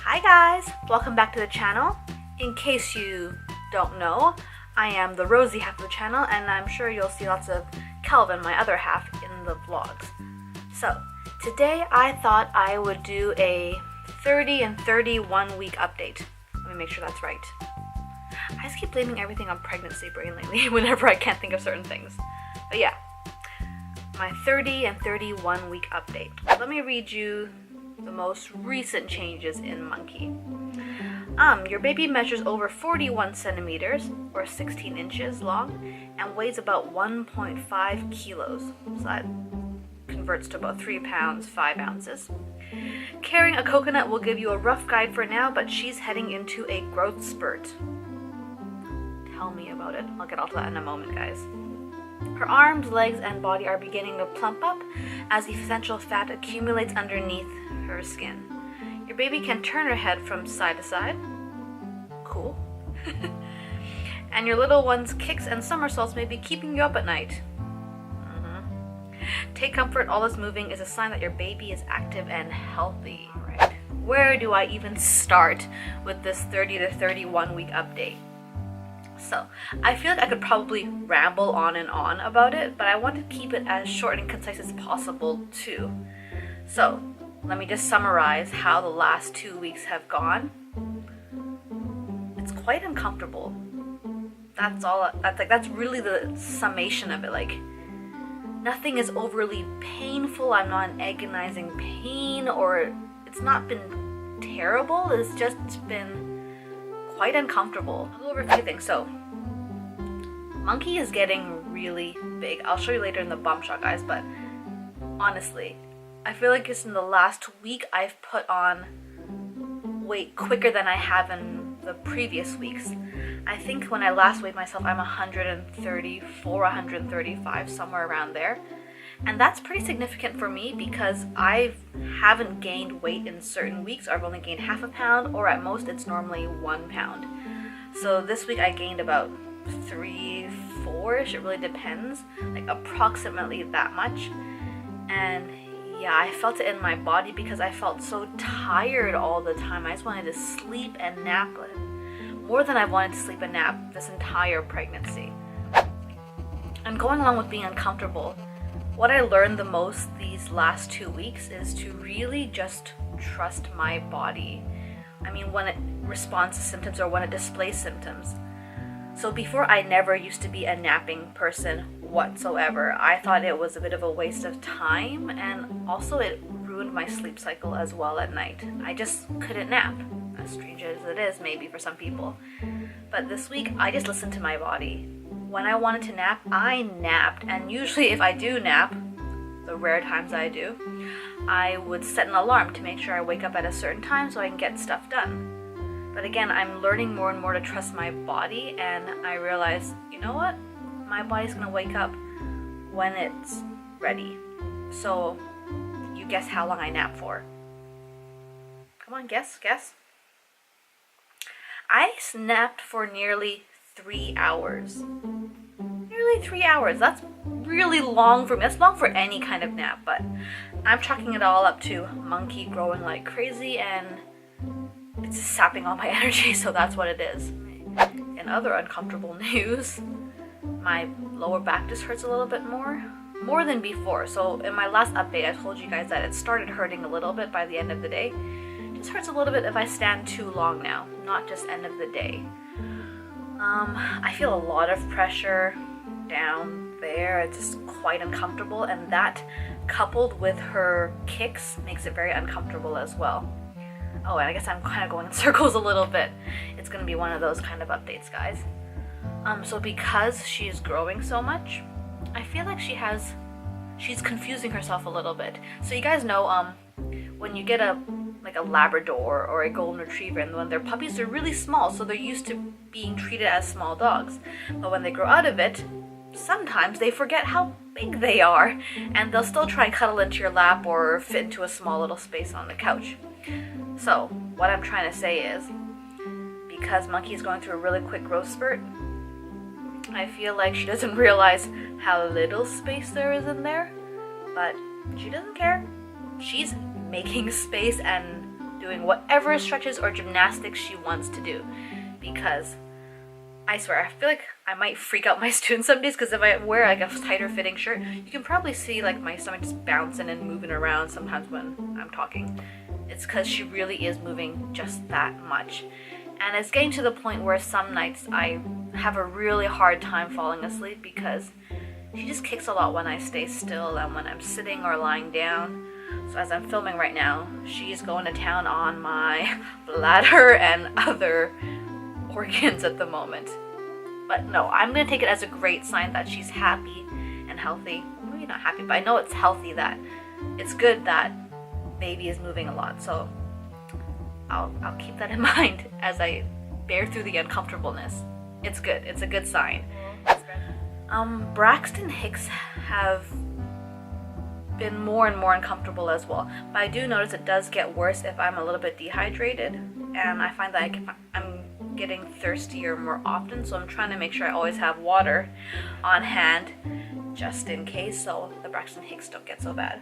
Hi guys, welcome back to the channel. In case you don't know, I am the rosy half of the channel and I'm sure you'll see lots of Kelvin, my other half, in the vlogs. So today I thought I would do a 30 and 31 week update. Let me make sure that's right. I just keep blaming everything on pregnancy brain lately whenever I can't think of certain things. But yeah, my 30 and 31 week update. Let me read you the most recent changes in Monkey. Your baby measures over 41 centimeters or 16 inches long and weighs about 1.5 kilos. So that converts to about 3 pounds, 5 ounces. Carrying a coconut will give you a rough guide for now, but she's heading into a growth spurt. Tell me about it. I'll get all to that in a moment, guys. Her arms, legs, and body are beginning to plump up as the essential fat accumulates underneath her skin. Your baby can turn her head from side to side. Cool. And your little one's kicks and somersaults may be keeping you up at night. Take comfort, all this moving is a sign that your baby is active and healthy. Right. Where do I even start with this 30 to 31 week update? So, I feel like I could probably ramble on and on about it, but I want to keep it as short and concise as possible too. So, let me just summarize how the last 2 weeks have gone. It's quite uncomfortable. That's really the summation of it. Like, nothing is overly painful. I'm not in agonizing pain, or it's not been terrible. It's just been quite uncomfortable. I'll go over a few things. So, Monkey is getting really big. I'll show you later in the bump shot, guys, but honestly, I feel like just in the last week I've put on weight quicker than I have in the previous weeks. I think when I last weighed myself, I'm 134, 135, somewhere around there. And that's pretty significant for me because I haven't gained weight in certain weeks. I've only gained half a pound, or at most it's normally 1 pound. So this week I gained about 3, 4-ish, it really depends, like approximately that much. And yeah, I felt it in my body because I felt so tired all the time. I just wanted to sleep and nap more than I wanted to sleep and nap this entire pregnancy. And going along with being uncomfortable, what I learned the most these last 2 weeks is to really just trust my body. I mean, when it responds to symptoms or when it displays symptoms. So before, I never used to be a napping person whatsoever. I thought it was a bit of a waste of time, and also it ruined my sleep cycle as well at night. I just couldn't nap, as strange as it is maybe for some people. But this week, I just listened to my body. When I wanted to nap, I napped, and usually if I do nap, the rare times I do, I would set an alarm to make sure I wake up at a certain time so I can get stuff done. But again, I'm learning more and more to trust my body, and I realize, you know what? My body's gonna wake up when it's ready. So, you guess how long I nap for. Come on, guess. I napped for nearly 3 hours. Nearly 3 hours. That's really long for me. That's long for any kind of nap, but I'm chalking it all up to Monkey growing like crazy, and it's sapping all my energy, so that's what it is. In other uncomfortable news, my lower back just hurts a little bit more than before. So in my last update, I told you guys that it started hurting a little bit by the end of the day. It just hurts a little bit if I stand too long now, not just end of the day. I feel a lot of pressure down there. It's just quite uncomfortable, and that coupled with her kicks makes it very uncomfortable as well. Oh, and I guess I'm kind of going in circles a little bit. It's going to be one of those kind of updates, guys. So because she's growing so much, I feel like she's confusing herself a little bit. So you guys know, when you get a Labrador or a Golden Retriever, and when they're puppies, they're really small, so they're used to being treated as small dogs. But when they grow out of it, sometimes they forget how big they are, and they'll still try and cuddle into your lap or fit into a small little space on the couch. So, what I'm trying to say is, because Monkey's going through a really quick growth spurt, I feel like she doesn't realize how little space there is in there, but she doesn't care. She's making space and doing whatever stretches or gymnastics she wants to do, because I swear, I feel like I might freak out my students some days, because if I wear like a tighter fitting shirt, you can probably see like my stomach just bouncing and moving around sometimes when I'm talking. It's because she really is moving just that much. And it's getting to the point where some nights I have a really hard time falling asleep, because she just kicks a lot when I stay still and when I'm sitting or lying down. So as I'm filming right now, she's going to town on my bladder and other organs at the moment. But no, I'm going to take it as a great sign that she's happy and healthy. Maybe not happy, but I know it's healthy, that it's good that baby is moving a lot. So I'll keep that in mind as I bear through the uncomfortableness. It's good. It's a good sign. Braxton Hicks have been more and more uncomfortable as well. But I do notice it does get worse if I'm a little bit dehydrated, and I find that I'm getting thirstier more often, so I'm trying to make sure I always have water on hand just in case, so the Braxton Hicks don't get so bad.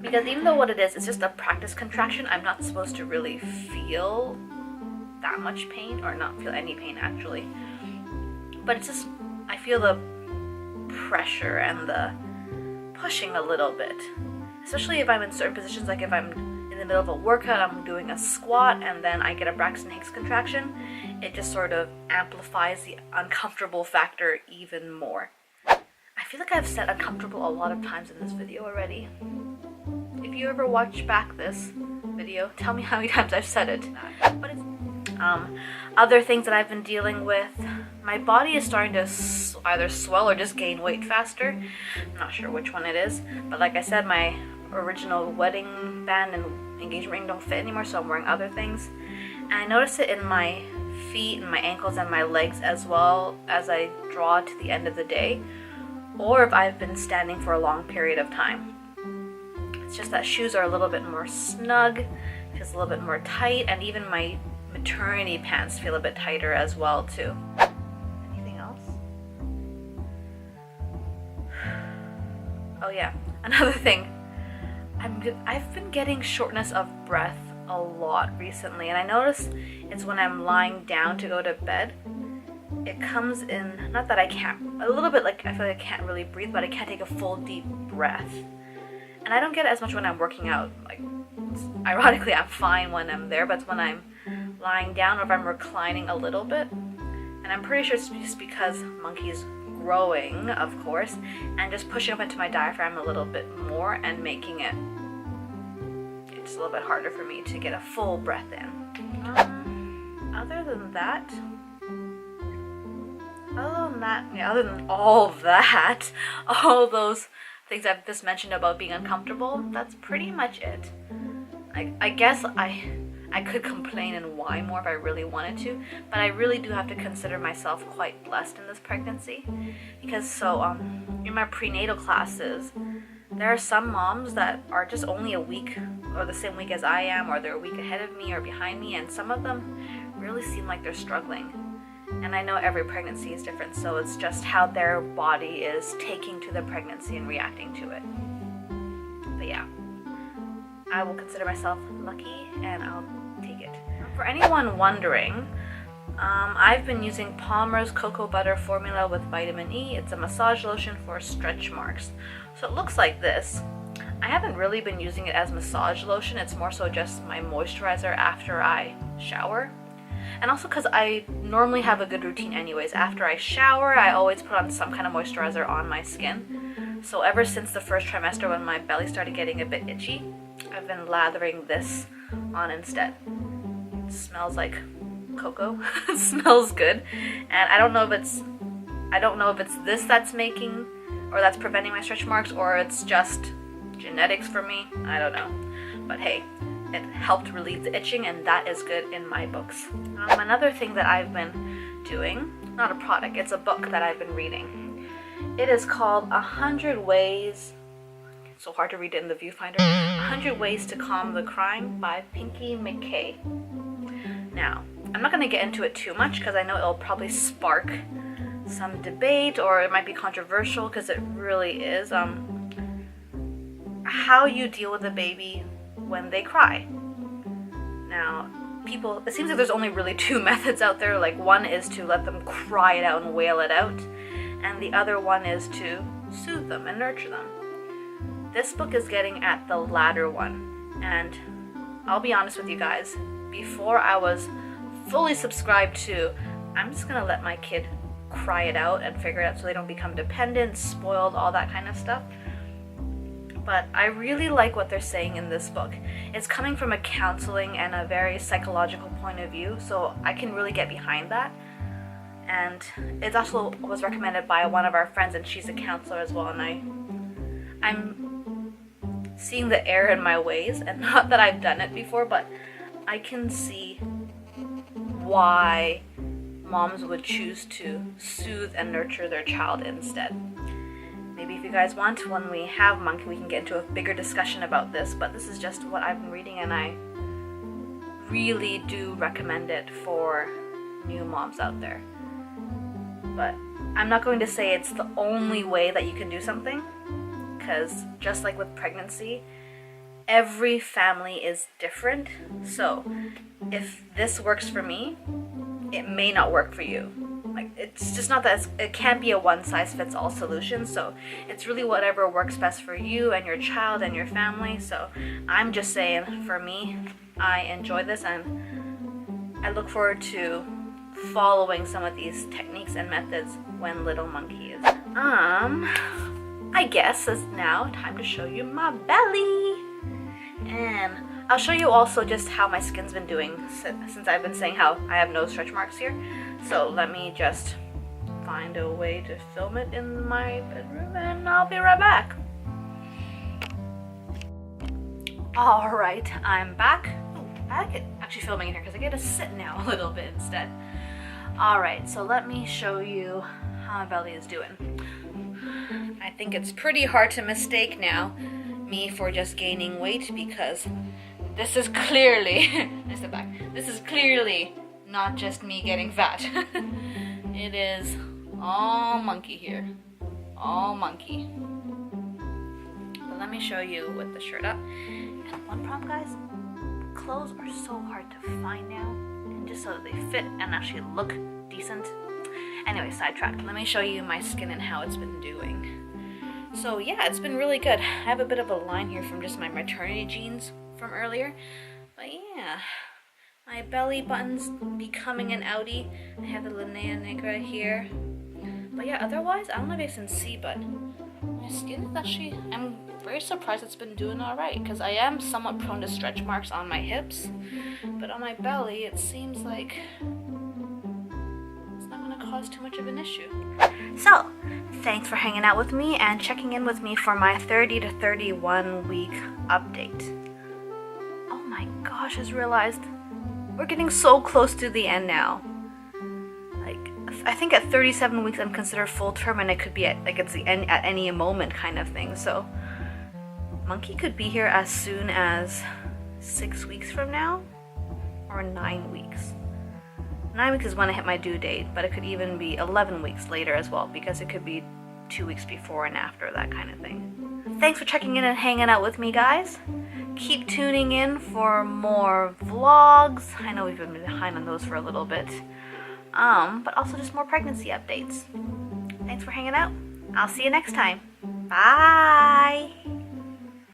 Because even though what it is, it's just a practice contraction, I'm not supposed to really feel that much pain, or not feel any pain actually. But it's just, I feel the pressure and the pushing a little bit. Especially if I'm in certain positions, like if I'm in the middle of a workout, I'm doing a squat, and then I get a Braxton Hicks contraction, it just sort of amplifies the uncomfortable factor even more. I feel like I've said uncomfortable a lot of times in this video already. If you ever watch back this video, tell me how many times I've said it. But it's other things that I've been dealing with. My body is starting to either swell or just gain weight faster. I'm not sure which one it is. But like I said, my original wedding band and engagement ring don't fit anymore, so I'm wearing other things. And I notice it in my feet and my ankles and my legs, as well as I draw to the end of the day, or if I've been standing for a long period of time. It's just that shoes are a little bit more snug, feels a little bit more tight, and even my maternity pants feel a bit tighter as well too. Anything else? Oh yeah, another thing. I've been getting shortness of breath a lot recently, and I notice it's when I'm lying down to go to bed. It comes in, not that I can't, a little bit like I feel like I can't really breathe, but I can't take a full deep breath. And I don't get it as much when I'm working out. Like, ironically, I'm fine when I'm there, but it's when I'm lying down or if I'm reclining a little bit. And I'm pretty sure it's just because Monkey's growing, of course, and just pushing up into my diaphragm a little bit more and making it just a little bit harder for me to get a full breath in. Other than all those things I've just mentioned about being uncomfortable, that's pretty much it. I guess I could complain and whine more if I really wanted to, but I really do have to consider myself quite blessed in this pregnancy, because in my prenatal classes, there are some moms that are just only a week or the same week as I am, or they're a week ahead of me or behind me, and some of them really seem like they're struggling. And I know every pregnancy is different, so it's just how their body is taking to the pregnancy and reacting to it. But yeah, I will consider myself lucky and I'll take it. For anyone wondering, I've been using Palmer's Cocoa Butter Formula with vitamin E. It's a massage lotion for stretch marks. So it looks like this. I haven't really been using it as massage lotion. It's more so just my moisturizer after I shower. And also because I normally have a good routine anyways. After I shower, I always put on some kind of moisturizer on my skin. So ever since the first trimester, when my belly started getting a bit itchy, I've been lathering this on instead. It smells like cocoa. It smells good. And I don't know if it's this that's making or that's preventing my stretch marks, or it's just genetics for me. I don't know. But hey, it helped relieve the itching, and that is good in my books. Another thing that I've been doing, not a product, it's a book that I've been reading. It is called 100 Ways, it's so hard to read it in the viewfinder, 100 Ways to Calm the Crying by Pinky McKay. Now, I'm not going to get into it too much because I know it'll probably spark some debate, or it might be controversial because it really is. I how you deal with a baby when they cry. Now, it seems like there's only really two methods out there. Like, one is to let them cry it out and wail it out, and the other one is to soothe them and nurture them. This book is getting at the latter one, and I'll be honest with you guys, before I was fully subscribed to, I'm just gonna let my kid cry it out and figure it out so they don't become dependent, spoiled, all that kind of stuff. But I really like what they're saying in this book. It's coming from a counseling and a very psychological point of view, so I can really get behind that. And it also was recommended by one of our friends, and she's a counselor as well, and I'm seeing the error in my ways, and not that I've done it before, but I can see why moms would choose to soothe and nurture their child instead. Maybe if you guys want, when we have Monkey, we can get into a bigger discussion about this, but this is just what I've been reading, and I really do recommend it for new moms out there. But I'm not going to say it's the only way that you can do something, because just like with pregnancy, every family is different. So if this works for me, it may not work for you. Like, it's just not that it can't be a one-size-fits-all solution, so it's really whatever works best for you and your child and your family. So I'm just saying, for me, I enjoy this, and I look forward to following some of these techniques and methods when little Monkey is. I guess it's now time to show you my belly, and I'll show you also just how my skin's been doing since I've been saying how I have no stretch marks here. So let me just find a way to film it in my bedroom, and I'll be right back. Alright, I'm back. I like it actually filming in here because I get to sit now a little bit instead. Alright, so let me show you how my belly is doing. I think it's pretty hard to mistake now me for just gaining weight, because this is clearly, let's step back, this is clearly not just me getting fat. It is all Monkey here, all Monkey. But let me show you with the shirt up. And one problem, guys, clothes are so hard to find now, and just so that they fit and actually look decent. Anyway, sidetracked. Let me show you my skin and how it's been doing. So yeah, it's been really good. I have a bit of a line here from just my maternity jeans from earlier. But yeah, my belly button's becoming an outie. I have the linea nigra here. But yeah, otherwise, I don't know if you guys can see, but my skin is actually, I'm very surprised it's been doing alright, because I am somewhat prone to stretch marks on my hips. But on my belly, it seems like it's not going to cause too much of an issue. So, thanks for hanging out with me and checking in with me for my 30 to 31 week update. Oh my gosh, I just realized we're getting so close to the end now. Like, I think at 37 weeks I'm considered full term, and it could be at, like, it's the end at any moment kind of thing. So Monkey could be here as soon as 6 weeks from now, or 9 weeks. 9 weeks is when I hit my due date, but it could even be 11 weeks later as well, because it could be 2 weeks before and after, that kind of thing. Thanks for checking in and hanging out with me, guys. Keep tuning in for more vlogs. I know we've been behind on those for a little bit. But also just more pregnancy updates. Thanks for hanging out. I'll see you next time. Bye!